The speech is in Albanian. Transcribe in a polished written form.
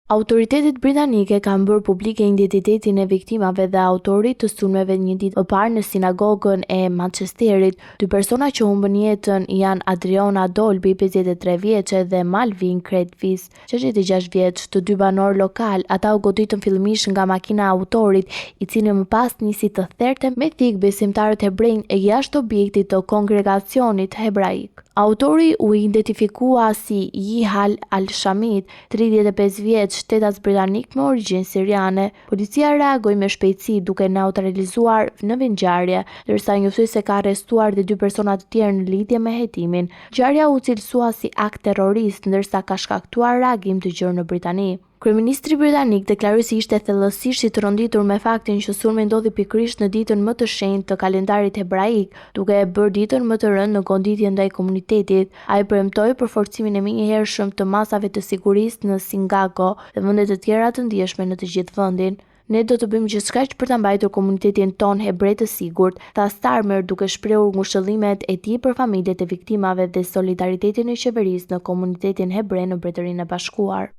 Autoritetet britanike kanë bërë publike identitetin e viktimave dhe autorit të sulmeve një ditë më parë në sinagogën e Manchesterit. Dy persona që humbën jetën janë Adriana Dolby, 53 vjeçe, dhe Malvin Credvis, 66 vjeç, të dy banor lokal. Ata u goditën fillimisht nga makina e autorit, i cili më pas nisi të therte me thik besimtarët hebrej jashtë objektit të kongregacionit hebraik. Autori u identifikua si Yihal al-Shamit, 35 vjeç, shtetas britanik me origjinë siriane. Policia reagoi me shpejtësi duke neutralizuar në ngjarje, ndërsa njoftoi se ka arrestuar dhe dy persona të tjerë në lidhje me hetimin. Ngjarja u cilësua si akt terrorist, ndërsa ka shkaktuar reagim të gjerë në Britani. Kryeministri britanik deklaroi se ishte thellësisht i tronditur me faktin që sulmi ndodhi pikërisht në ditën më të shenjtë të kalendarit hebraik, duke e bërë ditën më të rëndë në goditje ndaj komunitetit. Ai premtoi për forcimin e menjëhershëm të masave të sigurisë në Chicago dhe vende të tjera të ndjeshme në të gjithë vendin. Ne do të bëjmë gjithçka për ta mbajtur komunitetin ton hebrej të sigurt, tha Starmer, duke shprehur ngushëllimet e tij për familjet e viktimave dhe solidaritetin e qeverisë në komunitetin hebrej në Mbretërinë e Bashkuar.